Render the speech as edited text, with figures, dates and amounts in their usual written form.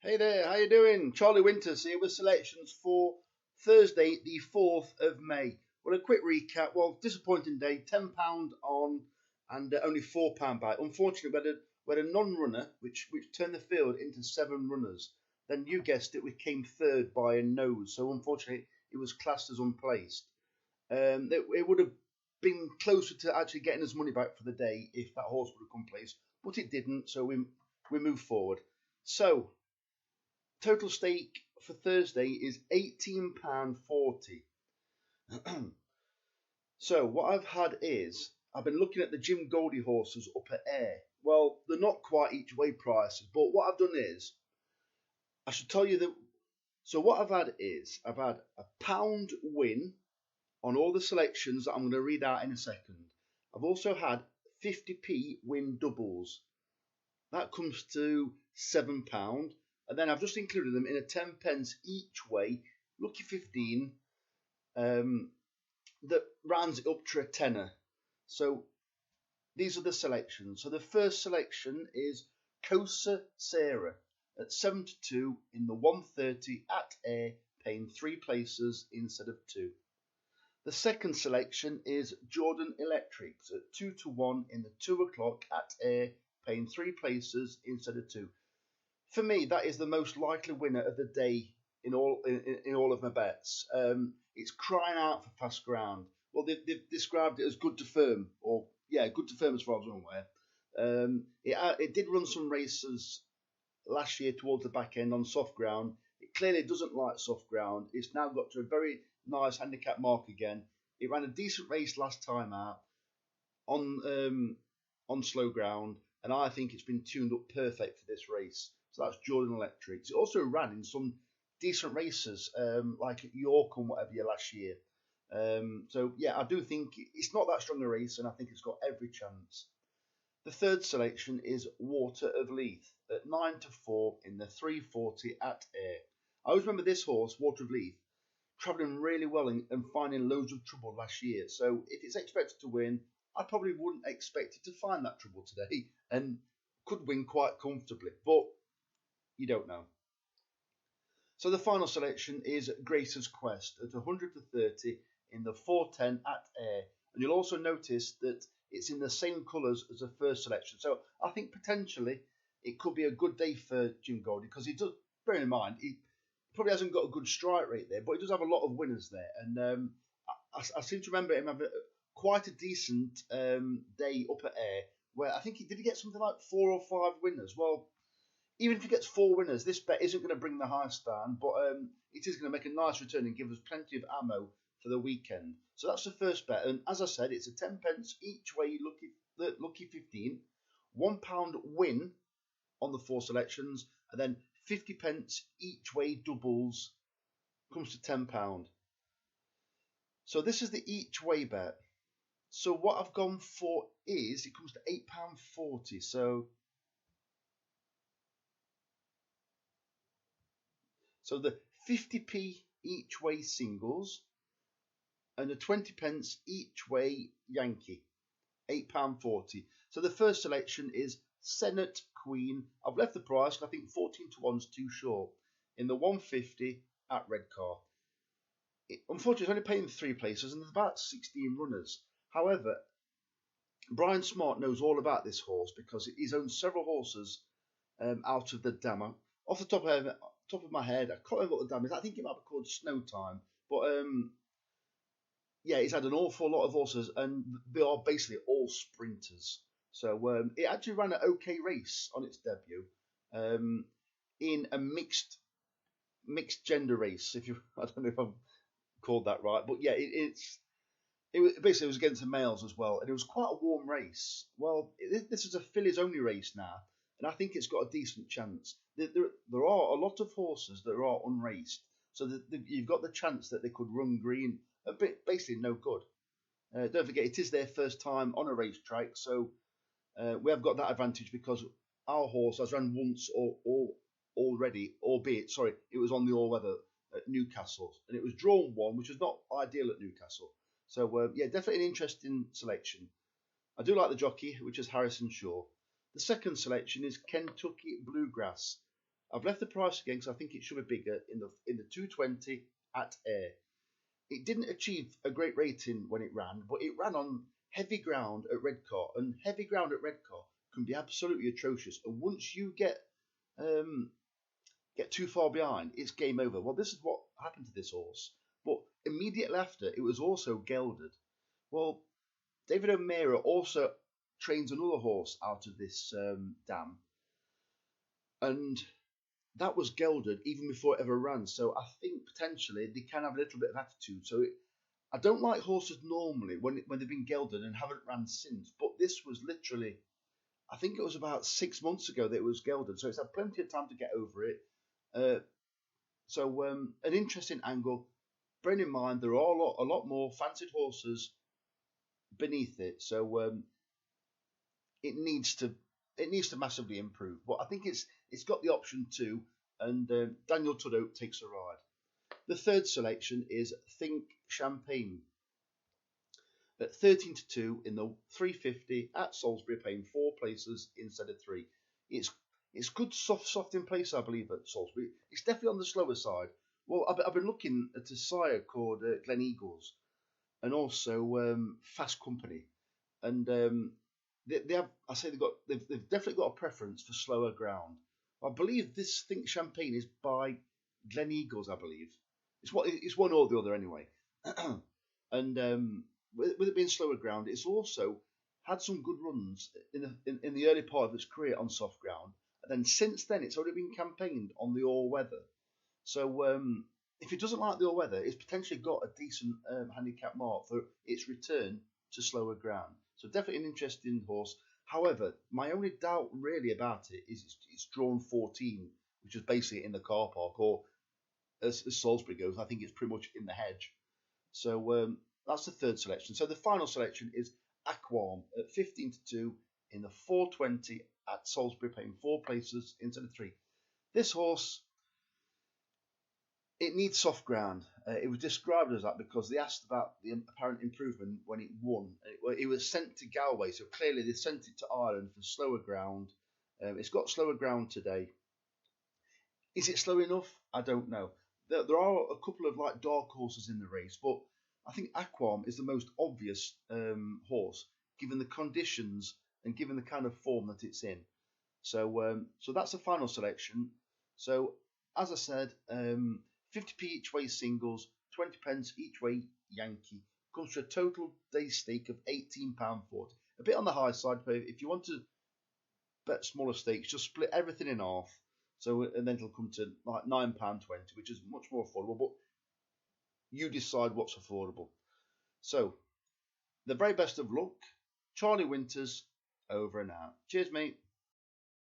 Hey there, how you doing? Charlie Winters here with selections for Thursday, the 4th of May. Well, a quick recap. Well, disappointing day, £10 on and only £4 back. Unfortunately, we had a non-runner which turned the field into 7 runners. Then you guessed it, we came third by a nose. So unfortunately, it was classed as unplaced. It would have been closer to actually getting his money back for the day if that horse would have come placed, but it didn't. So we move forward. So total stake for Thursday is £18.40. So what I've had is I've been looking at the Jim Goldie horses up at air. Well, they're not quite each way prices, but what I've done is I should tell you that. So what I've had is I've had a pound win on all the selections that I'm going to read out in a second. I've also had 50p win doubles. That comes to £7. And then I've just included them in a 10 pence each way, lucky 15, that rounds it up to a tenner. So these are the selections. So the first selection is Kosa Sarah at 7 to 2 in the 130 at air, paying 3 places instead of 2. The second selection is Jordan Electrics at 2 to 1 in the 2 o'clock at air, paying 3 places instead of 2. For me, that is the most likely winner of the day in all of my bets. It's crying out for fast ground. Well, they've described it as good to firm, or yeah, good to firm as far as I'm aware. It did run some races last year towards the back end on soft ground. It clearly doesn't like soft ground. It's now got to a very nice handicap mark again. It ran a decent race last time out on slow ground, and I think it's been tuned up perfect for this race. So that's Jordan Electrics. It also ran in some decent races, like at York and whatever year last year. So yeah, I do think it's not that strong a race, and I think it's got every chance. The third selection is Water of Leith at 9 to 4 in the 340 at air. I always remember this horse, Water of Leith, travelling really well and finding loads of trouble last year. So if it's expected to win, I probably wouldn't expect it to find that trouble today and could win quite comfortably. But you don't know. So the final selection is Grace's Quest at 100 to 30 in the 410 at air. And you'll also notice that it's in the same colours as the first selection. So I think potentially it could be a good day for Jim Goldie, because he does, bear in mind, he probably hasn't got a good strike rate there, but he does have a lot of winners there. And I seem to remember him having quite a decent day up at air, where I think he did get something like 4 or 5 winners. Well, even if he gets 4 winners, this bet isn't going to bring the highest down, but it is going to make a nice return and give us plenty of ammo for the weekend. So that's the first bet, and as I said, it's a 10 pence each way lucky 15, £1 win on the 4 selections, and then 50 pence each way doubles comes to £10. So this is the each way bet. So what I've gone for is it comes to £8.40. So the 50p each way singles and the 20 pence each way Yankee, £8.40. So the first selection is Senate Queen. I've left the price, I think 14 to 1's too short, in the 150 at Redcar. Unfortunately, it's only paying 3 places and there's about 16 runners. However, Brian Smart knows all about this horse because he's owned several horses out of the dam. Off the top of my head, I can't remember what the dam is. I think it might be called Snow Time. But yeah, he's had an awful lot of horses, and they are basically all sprinters. So it actually ran an okay race on its debut in a mixed gender race. I don't know if I'm called that right, but yeah, it basically was against the males as well, and it was quite a warm race. Well, this is a fillies only race now, and I think it's got a decent chance. There are a lot of horses that are unraced, so you've got the chance that they could run green, a bit basically no good. Don't forget, it is their first time on a racetrack, so we have got that advantage because our horse has run once or already, albeit, sorry, it was on the all-weather at Newcastle, and it was drawn 1, which was not ideal at Newcastle. So, yeah, definitely an interesting selection. I do like the jockey, which is Harrison Shaw. The second selection is Kentucky Bluegrass. I've left the price again because I think it should be bigger in the 220 at Ayr. It didn't achieve a great rating when it ran, but it ran on heavy ground at Redcar, and heavy ground at Redcar can be absolutely atrocious. And once you get too far behind, it's game over. Well, this is what happened to this horse. But immediately after, it was also gelded. Well, David O'Meara also trains another horse out of this dam, and that was gelded even before it ever ran. So I think potentially they can have a little bit of attitude. So I don't like horses normally when they've been gelded and haven't ran since. But this was literally, I think it was about 6 months ago that it was gelded. So it's had plenty of time to get over it. So an interesting angle. Bearing in mind there are a lot more fancied horses beneath it. So it needs to massively improve. But I think it's got the option to, and Daniel Tudhope takes a ride. The third selection is Think Champagne. At 13-2 in the 350 at Salisbury, paying 4 places instead of 3. It's good soft in place, I believe, at Salisbury. It's definitely on the slower side. Well, I've been looking at a sire called Glen Eagles, and also Fast Company, and they have. I say they've definitely got a preference for slower ground. I believe this Think Champagne is by Glen Eagles. I believe it's one or the other anyway. And with it being slower ground, it's also had some good runs in the early part of its career on soft ground, and then since then it's already been campaigned on the all weather. So if it doesn't like the all weather, it's potentially got a decent handicap mark for its return to slower ground. So definitely an interesting horse. However, my only doubt really about it is it's drawn 14, which is basically in the car park, or as Salisbury goes, I think it's pretty much in the hedge. So that's the third selection. So the final selection is Aquam at 15-2 in the 420 at Salisbury, paying 4 places instead of 3. This horse, it needs soft ground. It was described as that because they asked about the apparent improvement when it won. It was sent to Galway, so clearly they sent it to Ireland for slower ground. It's got slower ground today. Is it slow enough? I don't know. There are a couple of like dark horses in the race, but I think Aquam is the most obvious horse, given the conditions and given the kind of form that it's in. So that's the final selection. So as I said, 50p each way singles, 20 pence each way Yankee, comes to a total day stake of £18.40. A bit on the high side, but if you want to bet smaller stakes, just split everything in half. So and then it'll come to like £9.20, which is much more affordable. But you decide what's affordable. So the very best of luck, Charlie Winters, over and out. Cheers, mate.